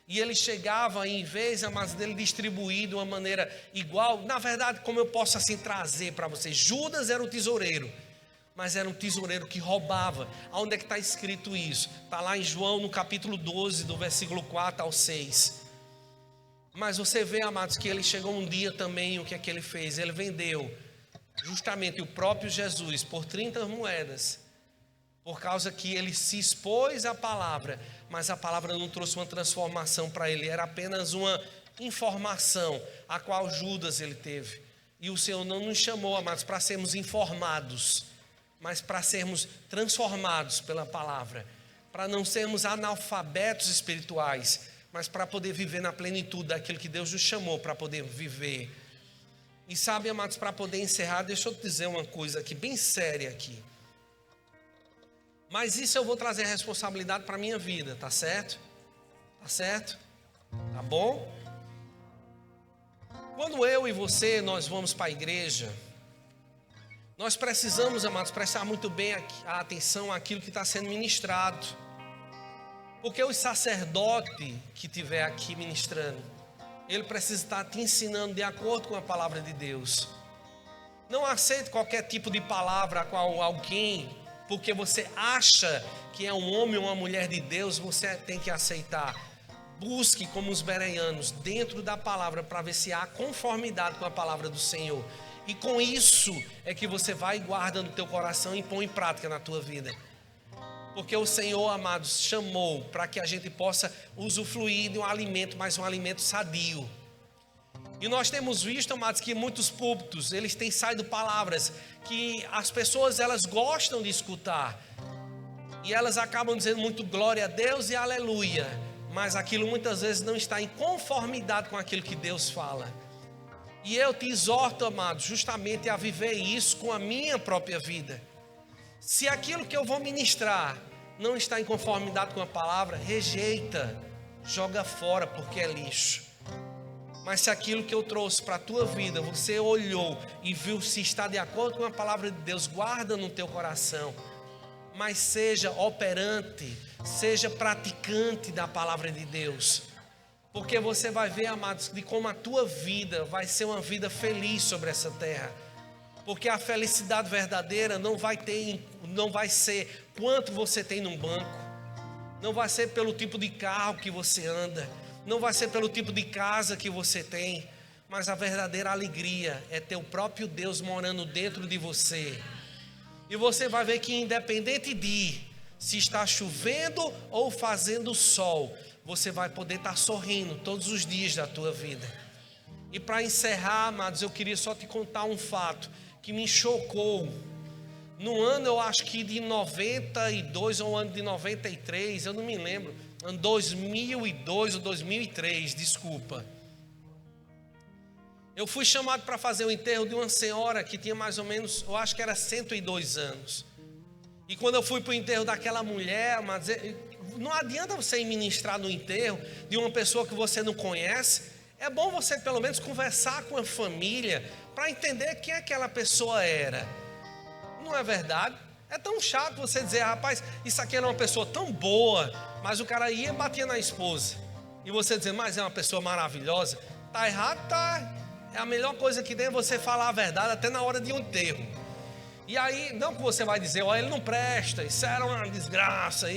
E ele chegava, em vez, amados, dele distribuir de uma maneira igual. Na verdade, como eu posso assim trazer para vocês? Judas era o tesoureiro, mas era um tesoureiro que roubava. Aonde é que está escrito isso? Está lá em João, no capítulo 12, do versículo 4 ao 6. Mas você vê, amados, que ele chegou um dia também, o que é que ele fez? Ele vendeu justamente o próprio Jesus por 30 moedas, por causa que ele se expôs à palavra, mas a palavra não trouxe uma transformação para ele, era apenas uma informação, a qual Judas ele teve. E o Senhor não nos chamou, amados, para sermos informados, mas para sermos transformados pela palavra, para não sermos analfabetos espirituais, mas para poder viver na plenitude daquilo que Deus nos chamou para poder viver. E sabe, amados, para poder encerrar, deixa eu te dizer uma coisa aqui, bem séria aqui. Mas isso eu vou trazer responsabilidade para a minha vida, tá certo? Tá certo? Tá bom? Quando eu e você, nós vamos para a igreja, nós precisamos, amados, prestar muito bem a atenção àquilo que está sendo ministrado. Porque o sacerdote que estiver aqui ministrando, ele precisa estar te ensinando de acordo com a palavra de Deus. Não aceite qualquer tipo de palavra a qual alguém, porque você acha que é um homem ou uma mulher de Deus, você tem que aceitar. Busque como os bereanos dentro da palavra para ver se há conformidade com a palavra do Senhor. E com isso é que você vai e guarda no teu coração e põe em prática na tua vida. Porque o Senhor, amados, chamou para que a gente possa usufruir de um alimento, mas um alimento sadio. E nós temos visto, amados, que muitos púlpitos, eles têm saído palavras que as pessoas, elas gostam de escutar. E elas acabam dizendo muito glória a Deus e aleluia. Mas aquilo muitas vezes não está em conformidade com aquilo que Deus fala. E eu te exorto, amados, justamente a viver isso com a minha própria vida. Se aquilo que eu vou ministrar não está em conformidade com a palavra, rejeita, joga fora, porque é lixo. Mas se aquilo que eu trouxe para a tua vida, você olhou e viu se está de acordo com a palavra de Deus, guarda no teu coração. Mas seja operante, seja praticante da palavra de Deus. Porque você vai ver, amados, de como a tua vida vai ser uma vida feliz sobre essa terra. Porque a felicidade verdadeira não vai ser quanto você tem num banco, não vai ser pelo tipo de carro que você anda, não vai ser pelo tipo de casa que você tem, mas a verdadeira alegria é ter o próprio Deus morando dentro de você. E você vai ver que independente de se está chovendo ou fazendo sol, você vai poder estar sorrindo todos os dias da tua vida. E para encerrar, amados, eu queria só te contar um fato que me chocou. No ano, eu acho que de 92 ou ano de 93, eu não me lembro, ano 2002 ou 2003, desculpa. Eu fui chamado para fazer o enterro de uma senhora que tinha mais ou menos, eu acho que era 102 anos. E quando eu fui para o enterro daquela mulher, mas não adianta você ir ministrar no enterro de uma pessoa que você não conhece. É bom você pelo menos conversar com a família para entender quem aquela pessoa era. Não é verdade? É tão chato você dizer, rapaz, isso aqui era uma pessoa tão boa, mas o cara ia e batia na esposa. E você dizer, mas é uma pessoa maravilhosa. Tá errado? Tá. É a melhor coisa que tem é você falar a verdade até na hora de um enterro. E aí, não que você vai dizer, ó, ele não presta, isso era uma desgraça,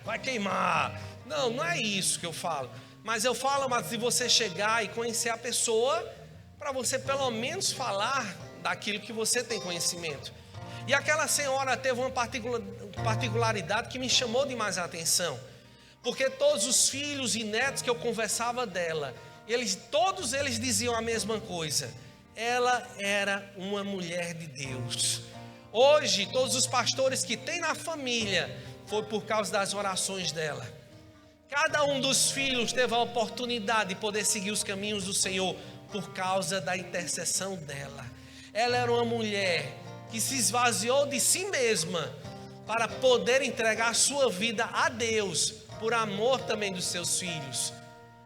vai queimar. Não, não é isso que eu falo. Mas eu falo, mas de você chegar e conhecer a pessoa, para você pelo menos falar daquilo que você tem conhecimento. E aquela senhora teve uma particularidade que me chamou demais a atenção. Porque todos os filhos e netos que eu conversava dela, todos eles diziam a mesma coisa. Ela era uma mulher de Deus. Hoje, todos os pastores que tem na família, foi por causa das orações dela. Cada um dos filhos teve a oportunidade de poder seguir os caminhos do Senhor por causa da intercessão dela. Ela era uma mulher que se esvaziou de si mesma para poder entregar a sua vida a Deus, por amor também dos seus filhos.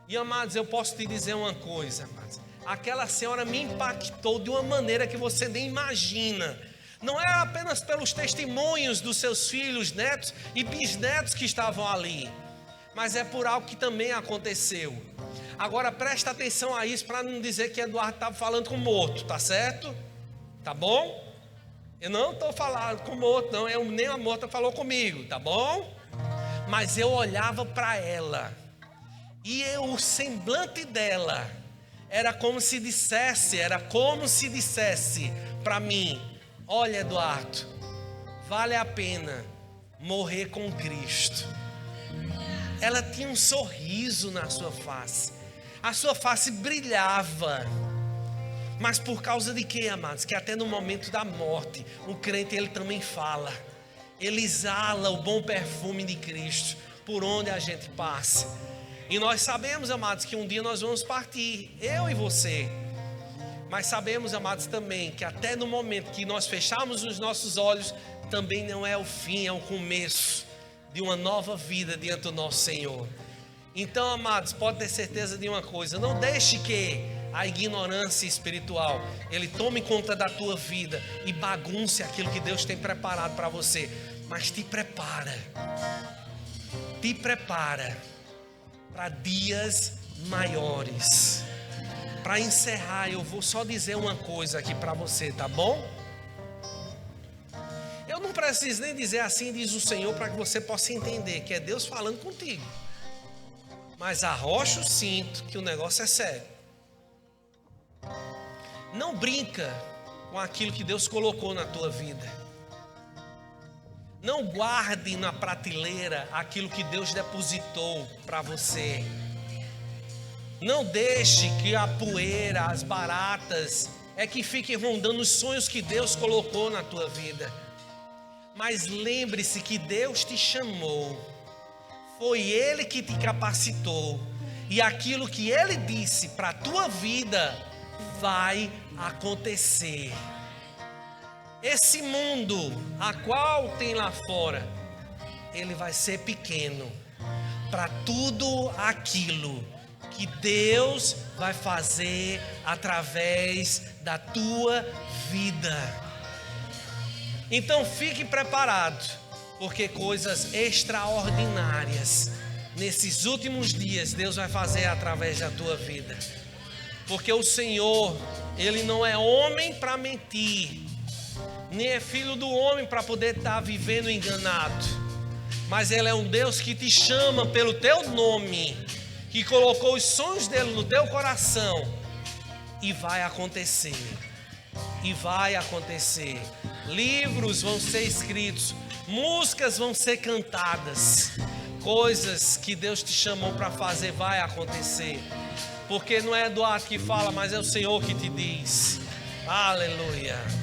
E amados, eu posso te dizer uma coisa, amados. Aquela senhora me impactou de uma maneira que você nem imagina. Não era apenas pelos testemunhos dos seus filhos, netos e bisnetos que estavam ali, mas é por algo que também aconteceu. Agora presta atenção a isso para não dizer que Eduardo estava falando com o morto, tá certo? Tá bom? Eu não estou falando com o morto, não, nem a morta falou comigo, tá bom? Mas eu olhava para ela e o semblante dela era como se dissesse para mim: olha, Eduardo, vale a pena morrer com Cristo. Ela tinha um sorriso na sua face, a sua face brilhava. Mas por causa de quê, amados? Que até no momento da morte, o crente ele também fala, ele exala o bom perfume de Cristo por onde a gente passa. E nós sabemos, amados, que um dia nós vamos partir, eu e você. Mas sabemos, amados, também que até no momento que nós fechamos os nossos olhos, também não é o fim, é o começo de uma nova vida diante do nosso Senhor. Então, amados, pode ter certeza de uma coisa: não deixe que a ignorância espiritual ele tome conta da tua vida e bagunce aquilo que Deus tem preparado para você. Mas te prepara para dias maiores. Para encerrar, eu vou só dizer uma coisa aqui para você, tá bom? Eu não preciso nem dizer assim diz o Senhor, para que você possa entender que é Deus falando contigo. Mas arrocha o cinto que o negócio é sério. Não brinca com aquilo que Deus colocou na tua vida. Não guarde na prateleira aquilo que Deus depositou para você. Não deixe que a poeira, as baratas, é que fiquem rondando os sonhos que Deus colocou na tua vida. Mas lembre-se que Deus te chamou, foi Ele que te capacitou, e aquilo que Ele disse para a tua vida vai acontecer. Esse mundo a qual tem lá fora, ele vai ser pequeno para tudo aquilo que Deus vai fazer através da tua vida. Então fique preparado, porque coisas extraordinárias nesses últimos dias Deus vai fazer através da tua vida. Porque o Senhor, Ele não é homem para mentir, nem é filho do homem para poder estar vivendo enganado. Mas Ele é um Deus que te chama pelo teu nome, que colocou os sonhos dele no teu coração, e vai acontecer. E vai acontecer. Livros vão ser escritos, músicas vão ser cantadas, coisas que Deus te chamou para fazer vai acontecer. Porque não é Eduardo que fala, mas é o Senhor que te diz. Aleluia.